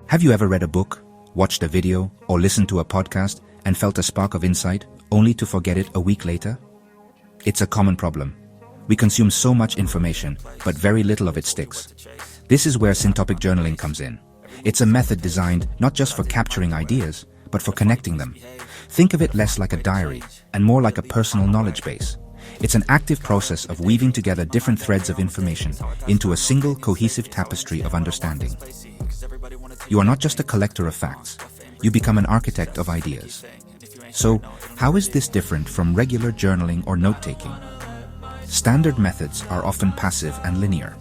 Have you ever read a book, watched a video, or listened to a podcast and felt a spark of insight, only to forget it a week later? It's a common problem. We consume so much information, but very little of it sticks. This is where syntopic journaling comes in. It's a method designed not just for capturing ideas, but for connecting them. Think of it less like a diary and more like a personal knowledge base. It's an active process of weaving together different threads of information into a single cohesive tapestry of understanding. You are not just a collector of facts, you become an architect of ideas. So, how is this different from regular journaling or note-taking? Standard methods are often passive and linear.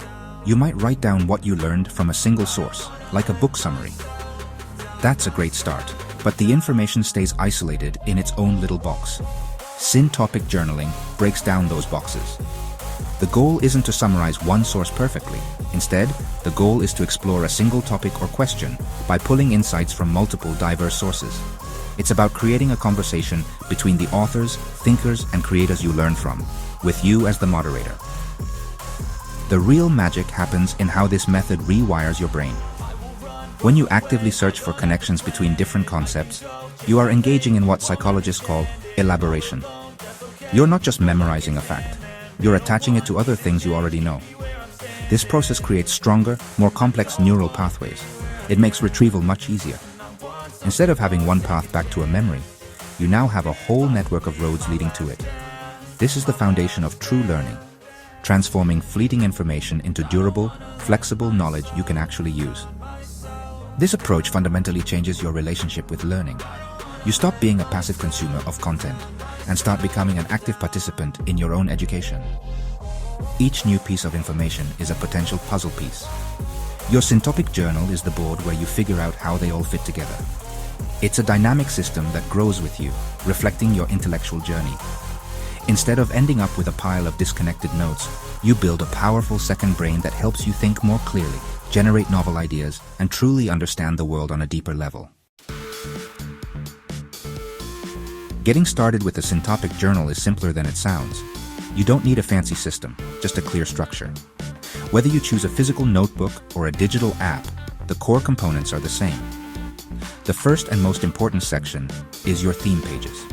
You might write down what you learned from a single source, like a book summary. That's a great start, but the information stays isolated in its own little box. Syntopic journaling breaks down those boxes. The goal isn't to summarize one source perfectly. Instead, the goal is to explore a single topic or question by pulling insights from multiple diverse sources. It's about creating a conversation between the authors, thinkers, and creators you learn from, with you as the moderator. The real magic happens in how this method rewires your brain. When you actively search for connections between different concepts, you are engaging in what psychologists call elaboration. You're not just memorizing a fact, you're attaching it to other things you already know. This process creates stronger, more complex neural pathways. It makes retrieval much easier. Instead of having one path back to a memory, you now have a whole network of roads leading to it. This is the foundation of true learning, transforming fleeting information into durable, flexible knowledge you can actually use. This approach fundamentally changes your relationship with learning. You stop being a passive consumer of content and start becoming an active participant in your own education. Each new piece of information is a potential puzzle piece. Your syntopic journal is the board where you figure out how they all fit together. It's a dynamic system that grows with you, reflecting your intellectual journey. Instead of ending up with a pile of disconnected notes, you build a powerful second brain that helps you think more clearly, generate novel ideas, and truly understand the world on a deeper level. Getting started with a syntopic journal is simpler than it sounds. You don't need a fancy system, just a clear structure. Whether you choose a physical notebook or a digital app, the core components are the same. The first and most important section is your theme pages.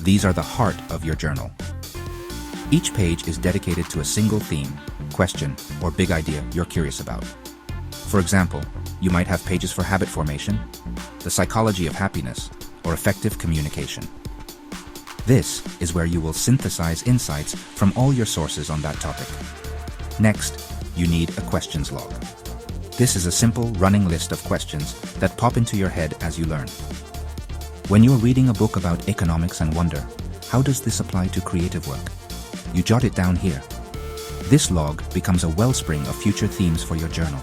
These are the heart of your journal. Each page is dedicated to a single theme, question, or big idea you're curious about. For example, you might have pages for habit formation, the psychology of happiness, or effective communication. This is where you will synthesize insights from all your sources on that topic. Next, you need a questions log. This is a simple running list of questions that pop into your head as you learn. When you're reading a book about economics and wonder, how does this apply to creative work? You jot it down here. This log becomes a wellspring of future themes for your journal.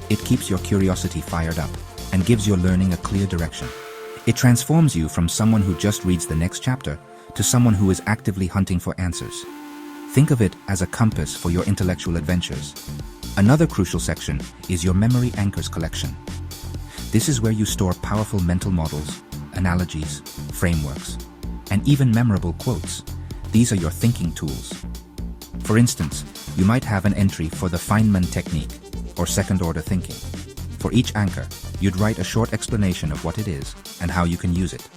It keeps your curiosity fired up and gives your learning a clear direction. It transforms you from someone who just reads the next chapter to someone who is actively hunting for answers. Think of it as a compass for your intellectual adventures. Another crucial section is your memory anchors collection. This is where you store powerful mental models, analogies, frameworks, and even memorable quotes. These are your thinking tools. For instance, you might have an entry for the Feynman technique, or second-order thinking. For each anchor, you'd write a short explanation of what it is and how you can use it.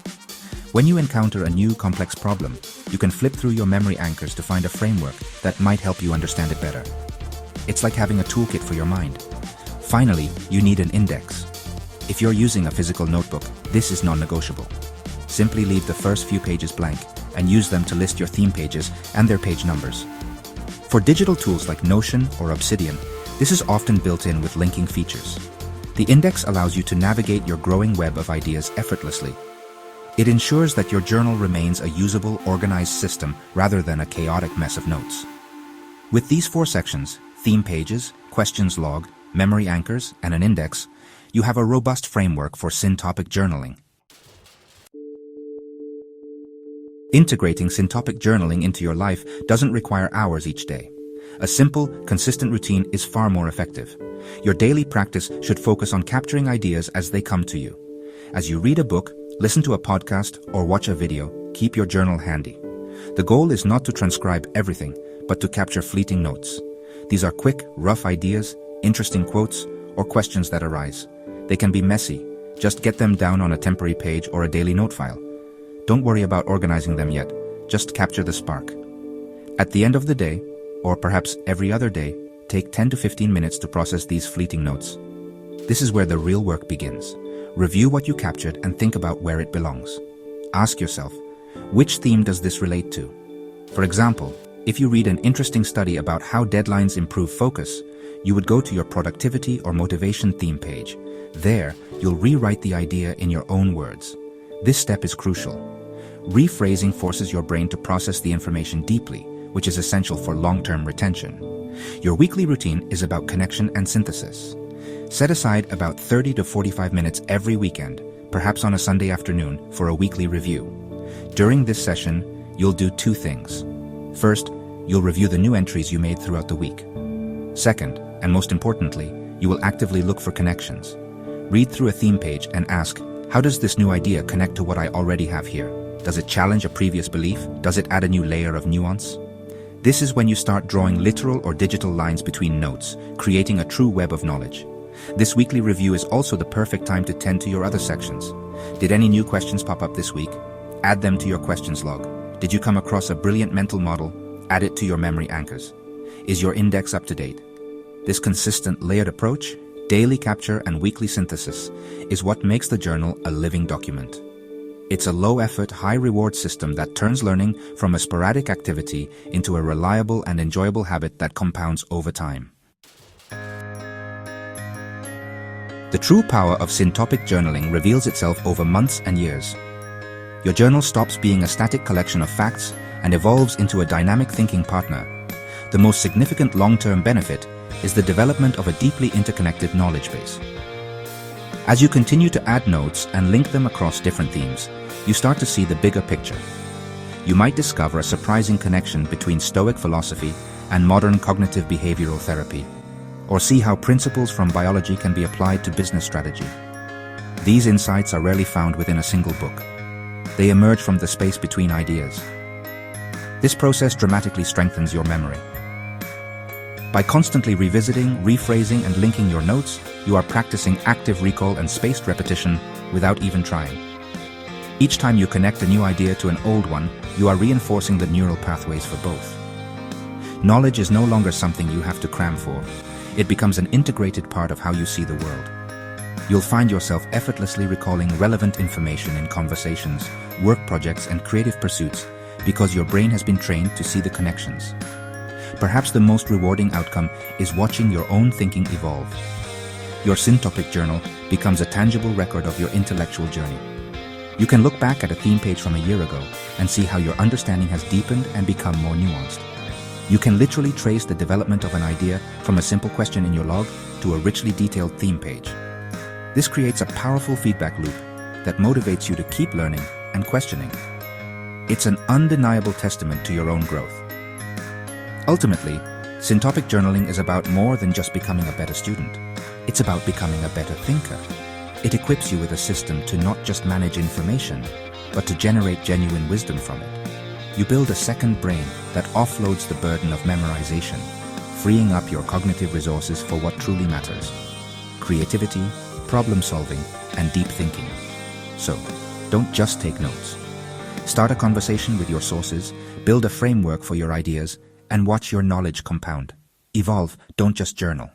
When you encounter a new complex problem, you can flip through your memory anchors to find a framework that might help you understand it better. It's like having a toolkit for your mind. Finally, you need an index. If you're using a physical notebook, this is non-negotiable. Simply leave the first few pages blank and use them to list your theme pages and their page numbers. For digital tools like Notion or Obsidian, this is often built in with linking features. The index allows you to navigate your growing web of ideas effortlessly. It ensures that your journal remains a usable, organized system rather than a chaotic mess of notes. With these 4 sections, theme pages, questions log, memory anchors, and an index, you have a robust framework for syntopic journaling. Integrating syntopic journaling into your life doesn't require hours each day. A simple, consistent routine is far more effective. Your daily practice should focus on capturing ideas as they come to you. As you read a book, listen to a podcast, or watch a video, keep your journal handy. The goal is not to transcribe everything, but to capture fleeting notes. These are quick, rough ideas, interesting quotes, or questions that arise. They can be messy. Just get them down on a temporary page or a daily note file. Don't worry about organizing them yet. Just capture the spark. At the end of the day, or perhaps every other day, take 10 to 15 minutes to process these fleeting notes. This is where the real work begins. Review what you captured and think about where it belongs. Ask yourself, which theme does this relate to? For example, if you read an interesting study about how deadlines improve focus, you would go to your productivity or motivation theme page. There, you'll rewrite the idea in your own words. This step is crucial. Rephrasing forces your brain to process the information deeply, which is essential for long-term retention. Your weekly routine is about connection and synthesis. Set aside about 30 to 45 minutes every weekend, perhaps on a Sunday afternoon, for a weekly review. During this session, you'll do two things. First, you'll review the new entries you made throughout the week. Second, and most importantly, you will actively look for connections. Read through a theme page and ask, how does this new idea connect to what I already have here? Does it challenge a previous belief? Does it add a new layer of nuance? This is when you start drawing literal or digital lines between notes, creating a true web of knowledge. This weekly review is also the perfect time to tend to your other sections. Did any new questions pop up this week? Add them to your questions log. Did you come across a brilliant mental model? Add it to your memory anchors. Is your index up to date? This consistent, layered approach, daily capture and weekly synthesis, is what makes the journal a living document. It's a low-effort, high-reward system that turns learning from a sporadic activity into a reliable and enjoyable habit that compounds over time. The true power of syntopic journaling reveals itself over months and years. Your journal stops being a static collection of facts and evolves into a dynamic thinking partner. The most significant long-term benefit is the development of a deeply interconnected knowledge base. As you continue to add notes and link them across different themes, you start to see the bigger picture. You might discover a surprising connection between Stoic philosophy and modern cognitive behavioral therapy, or see how principles from biology can be applied to business strategy. These insights are rarely found within a single book. They emerge from the space between ideas. This process dramatically strengthens your memory. By constantly revisiting, rephrasing, and linking your notes, you are practicing active recall and spaced repetition without even trying. Each time you connect a new idea to an old one, you are reinforcing the neural pathways for both. Knowledge is no longer something you have to cram for. It becomes an integrated part of how you see the world. You'll find yourself effortlessly recalling relevant information in conversations, work projects, and creative pursuits because your brain has been trained to see the connections. Perhaps the most rewarding outcome is watching your own thinking evolve. Your Syntopic journal becomes a tangible record of your intellectual journey. You can look back at a theme page from a year ago and see how your understanding has deepened and become more nuanced. You can literally trace the development of an idea from a simple question in your log to a richly detailed theme page. This creates a powerful feedback loop that motivates you to keep learning and questioning. It's an undeniable testament to your own growth. Ultimately, Syntopic journaling is about more than just becoming a better student. It's about becoming a better thinker. It equips you with a system to not just manage information, but to generate genuine wisdom from it. You build a second brain that offloads the burden of memorization, freeing up your cognitive resources for what truly matters: creativity, problem solving, and deep thinking. So, don't just take notes. Start a conversation with your sources, build a framework for your ideas, and watch your knowledge compound. Evolve, don't just journal.